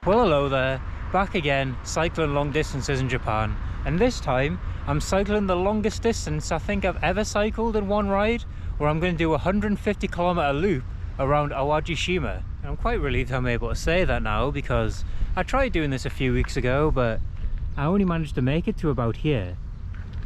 Well, hello there, back again, cycling long distances in Japan, and this time I'm cycling the longest distance I think I've ever cycled in one ride, where I'm going to do a 150-kilometer loop around Awajishima. And I'm quite relieved I'm able to say that now, because I tried doing this a few weeks ago, but I only managed to make it to about here.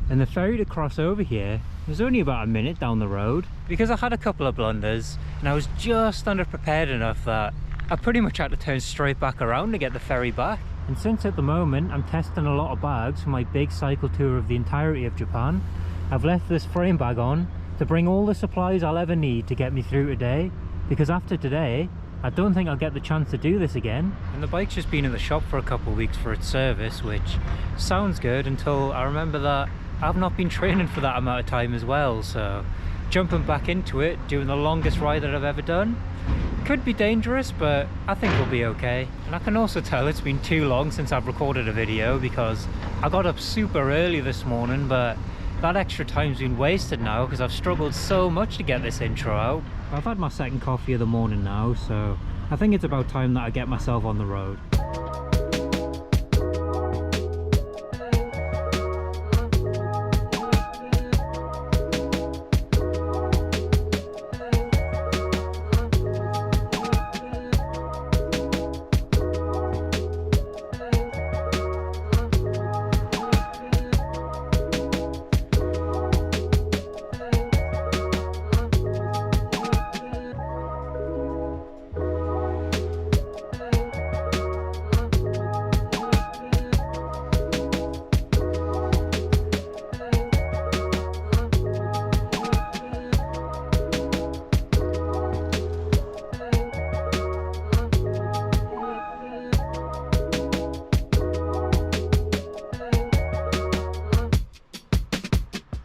And the ferry to cross over here was only about a minute down the road, because I had a couple of blunders and I was just underprepared enough that I pretty much had to turn straight back around to get the ferry back. And since at the moment I'm testing a lot of bags for my big cycle tour of the entirety of Japan, I've left this frame bag on to bring all the supplies I'll ever need to get me through today, because after today I don't think I'll get the chance to do this again. And the bike's just been in the shop for a couple of weeks for its service, which sounds good until I remember that I've not been training for that amount of time as well, so jumping back into it, doing the longest ride that I've ever done, could be dangerous, but I think we'll be okay. And I can also tell it's been too long since I've recorded a video, because I got up super early this morning, but that extra time's been wasted now because I've struggled so much to get this intro out. I've had my second coffee of the morning now, so I think it's about time that I get myself on the road.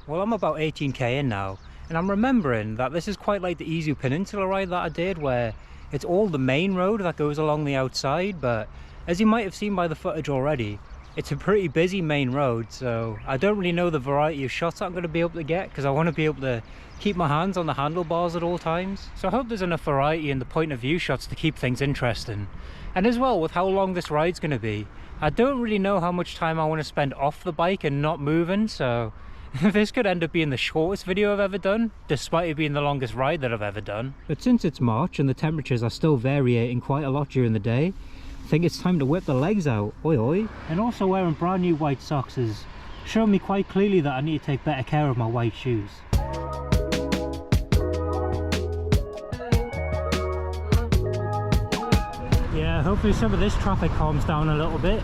Well, I'm about 18k in now, and I'm remembering that this is quite like the Izu Peninsula ride that I did, where it's all the main road that goes along the outside, but as you might have seen by the footage already, it's a pretty busy main road, so I don't really know the variety of shots that I'm going to be able to get, because I want to be able to keep my hands on the handlebars at all times. So I hope there's enough variety in the point of view shots to keep things interesting. And as well, with how long this ride's going to be, I don't really know how much time I want to spend off the bike and not moving, so this could end up being the shortest video I've ever done, despite it being the longest ride that I've ever done. But since it's March and the temperatures are still varying quite a lot during the day, I think it's time to whip the legs out, oi oi. And also wearing brand new white socks has shown me quite clearly that I need to take better care of my white shoes. Yeah, hopefully some of this traffic calms down a little bit.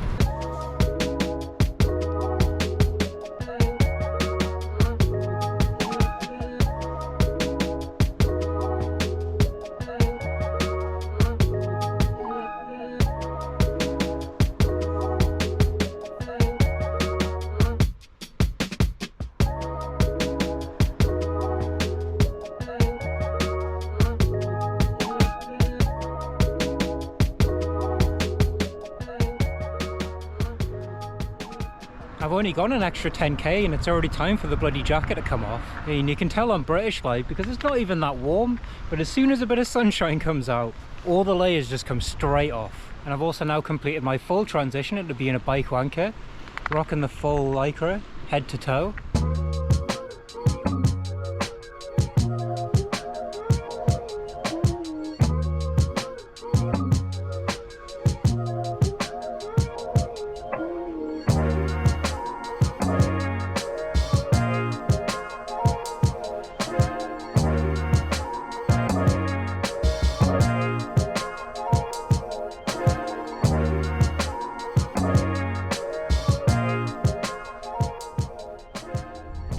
I've only gone an extra 10k and it's already time for the bloody jacket to come off. I mean, you can tell I'm British like, because it's not even that warm, but as soon as a bit of sunshine comes out, all the layers just come straight off. And I've also now completed my full transition into being a bike wanker, rocking the full lycra, head to toe.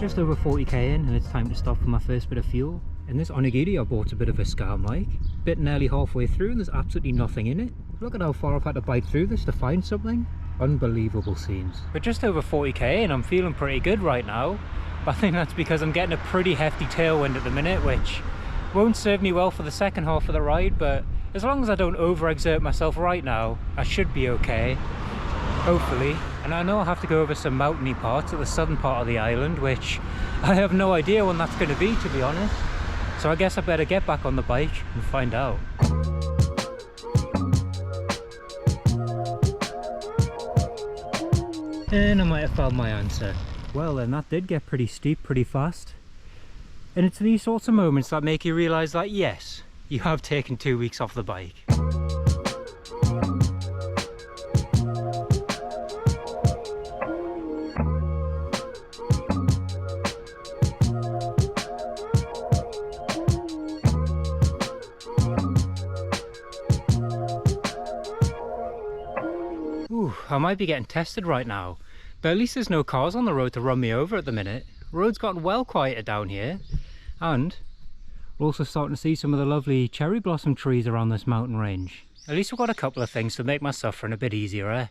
Just over 40k in and it's time to stop for my first bit of fuel. And this onigiri I bought a bit of a scam like. Bit nearly halfway through and there's absolutely nothing in it. Look at how far I've had to bite through this to find something. Unbelievable scenes. But just over 40k and I'm feeling pretty good right now. But I think that's because I'm getting a pretty hefty tailwind at the minute, which won't serve me well for the second half of the ride, but as long as I don't overexert myself right now, I should be okay. Hopefully. And I know I have to go over some mountainy parts at the southern part of the island, which I have no idea when that's going to be, to be honest. So I guess I better get back on the bike and find out. And I might have found my answer. Well then, that did get pretty steep pretty fast. And it's these sorts of moments that make you realise that yes, you have taken 2 weeks off the bike. Ooh, I might be getting tested right now, but at least there's no cars on the road to run me over at the minute. Road's gotten well quieter down here, and we're also starting to see some of the lovely cherry blossom trees around this mountain range. At least we've got a couple of things to make my suffering a bit easier, eh?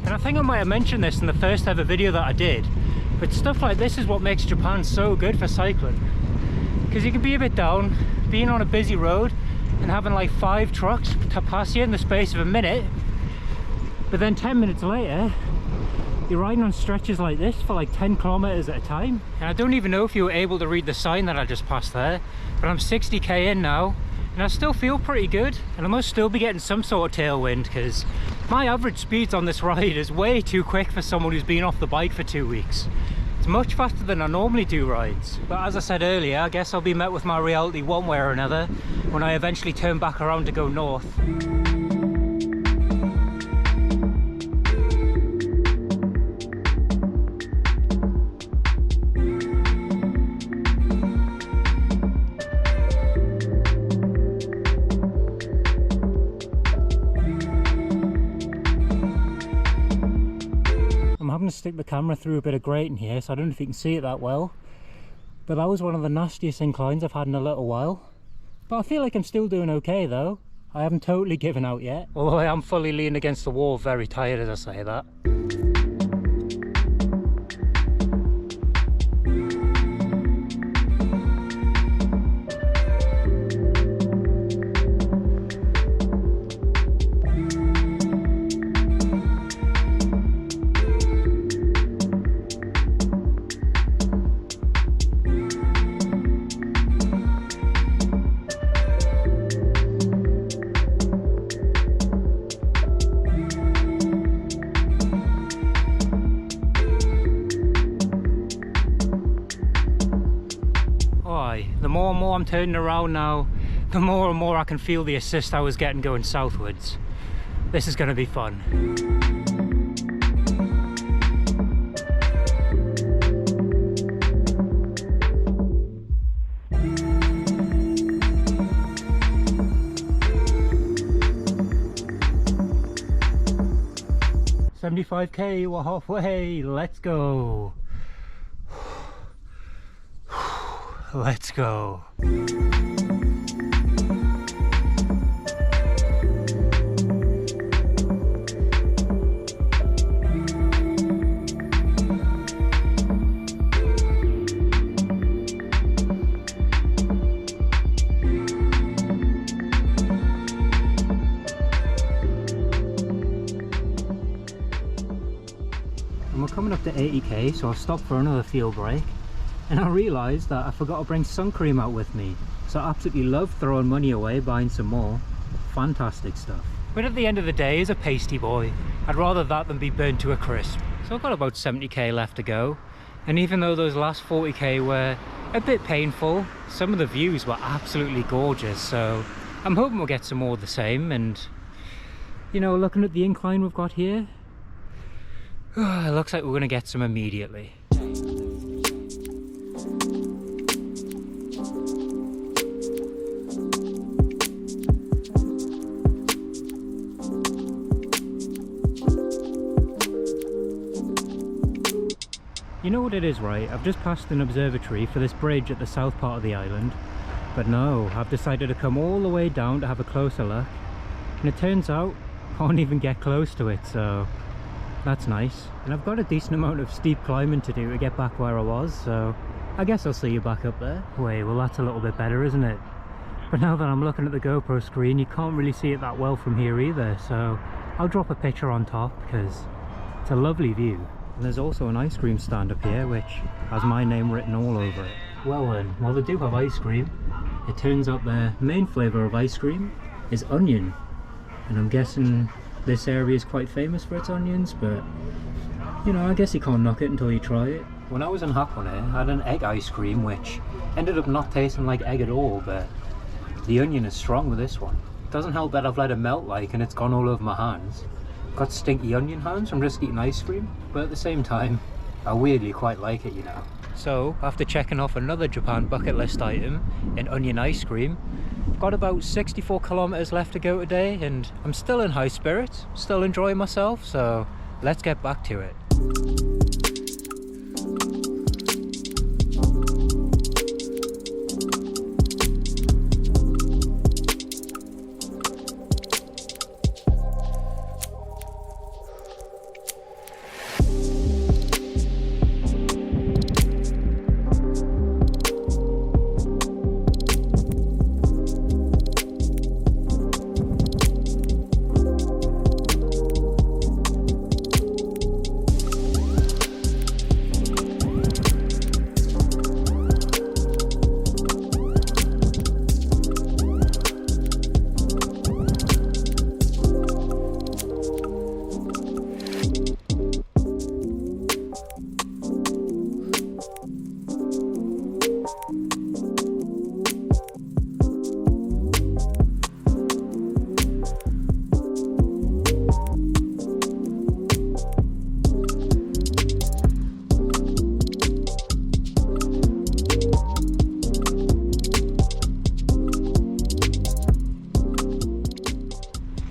I think I might have mentioned this in the first ever video that I did, but stuff like this is what makes Japan so good for cycling, because you can be a bit down being on a busy road and having like 5 trucks to pass you in the space of a minute, but then 10 minutes later you're riding on stretches like this for like 10 kilometers at a time. And I don't even know if you were able to read the sign that I just passed there, but I'm 60k in now and I still feel pretty good, and I must still be getting some sort of tailwind because my average speeds on this ride is way too quick for someone who's been off the bike for 2 weeks. It's much faster than I normally do rides. But as I said earlier, I guess I'll be met with my reality one way or another when I eventually turn back around to go north. I'm having to stick the camera through a bit of grating here, so I don't know if you can see it that well, but that was one of the nastiest inclines I've had in a little while. But I feel like I'm still doing okay though. I haven't totally given out yet, although I am fully leaned against the wall, very tired as I say that. The more and more I'm turning around now, the more and more I can feel the assist I was getting going southwards. This is going to be fun. $75k, we're halfway, let's go. Let's go. And we're coming up to 80k, so I'll stop for another fuel break. And I realised that I forgot to bring sun cream out with me, so I absolutely love throwing money away buying some more. Fantastic stuff. But at the end of the day, as a pasty boy, I'd rather that than be burnt to a crisp. So I've got about 70k left to go, and even though those last 40k were a bit painful, some of the views were absolutely gorgeous, so I'm hoping we'll get some more of the same. And you know, looking at the incline we've got here, it looks like we're going to get some immediately. You know, what it is, right? I've just passed an observatory for this bridge at the south part of the island, but no, I've decided to come all the way down to have a closer look, and it turns out I can't even get close to it, so that's nice. And I've got a decent amount of steep climbing to do to get back where I was, so I guess I'll see you back up there. Wait, well that's a little bit better, isn't it? But now that I'm looking at the GoPro screen, you can't really see it that well from here either, so I'll drop a picture on top because it's a lovely view. And there's also an ice cream stand up here which has my name written all over it. Well then, while they do have ice cream, it turns out their main flavour of ice cream is onion. And I'm guessing this area is quite famous for its onions, but you know, I guess you can't knock it until you try it. When I was in Hakone, I had an egg ice cream which ended up not tasting like egg at all, but the onion is strong with this one. It doesn't help that I've let it melt and it's gone all over my hands. Got stinky onion hands from just eating ice cream, but at the same time, I weirdly quite like it, you know. So, after checking off another Japan bucket list item in onion ice cream, I've got about 64 kilometers left to go today, and I'm still in high spirits, still enjoying myself, so let's get back to it.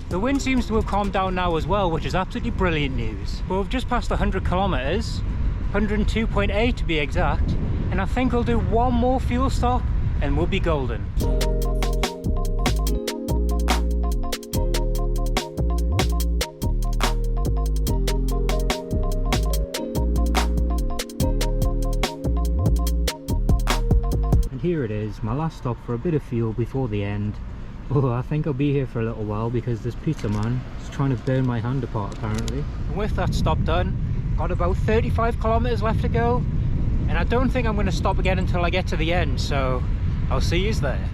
The wind seems to have calmed down now as well, which is absolutely brilliant news. But we've just passed 100 kilometers, 102.8 to be exact, and I think we'll do one more fuel stop and we'll be golden. And here it is, my last stop for a bit of fuel before the end. Although I think I'll be here for a little while because this pizza man is trying to burn my hand apart apparently. And with that stop done, got about 35 kilometers left to go, and I don't think I'm going to stop again until I get to the end, so I'll see you there.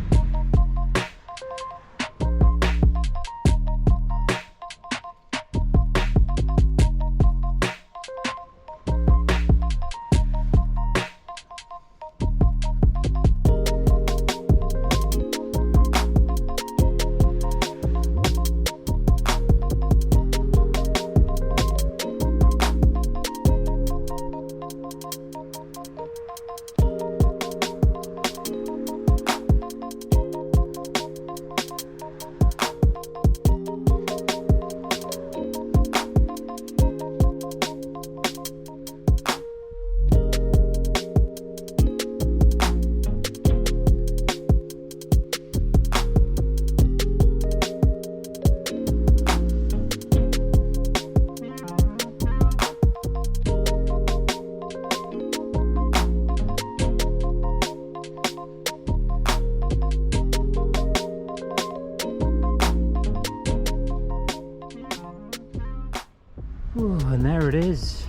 And there it is,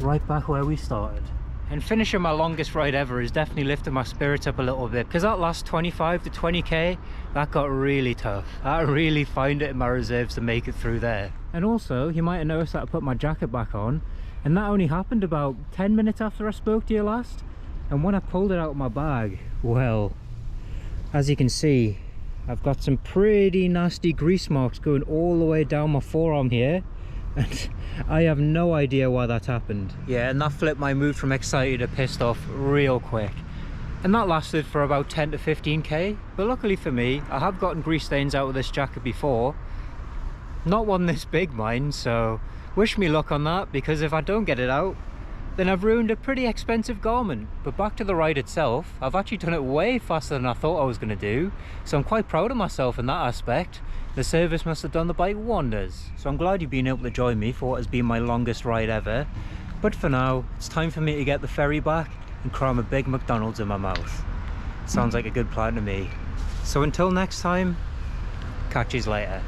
right back where we started. And finishing my longest ride ever has definitely lifted my spirits up a little bit, because that last 25 to 20k, that got really tough. I really found it in my reserves to make it through there. And also, you might have noticed that I put my jacket back on, and that only happened about 10 minutes after I spoke to you last. And when I pulled it out of my bag, well, as you can see, I've got some pretty nasty grease marks going all the way down my forearm here. And I have no idea why that happened. Yeah, and that flipped my mood from excited to pissed off real quick. And that lasted for about 10 to 15k. But luckily for me, I have gotten grease stains out of this jacket before. Not one this big, mind, so wish me luck on that, because if I don't get it out, then I've ruined a pretty expensive garment. But back to the ride itself, I've actually done it way faster than I thought I was going to do, so I'm quite proud of myself in that aspect. The service must have done the bike wonders, so I'm glad you've been able to join me for what has been my longest ride ever. But for now, it's time for me to get the ferry back and cram a big McDonald's in my mouth. Sounds like a good plan to me. So until next time, catch yous later.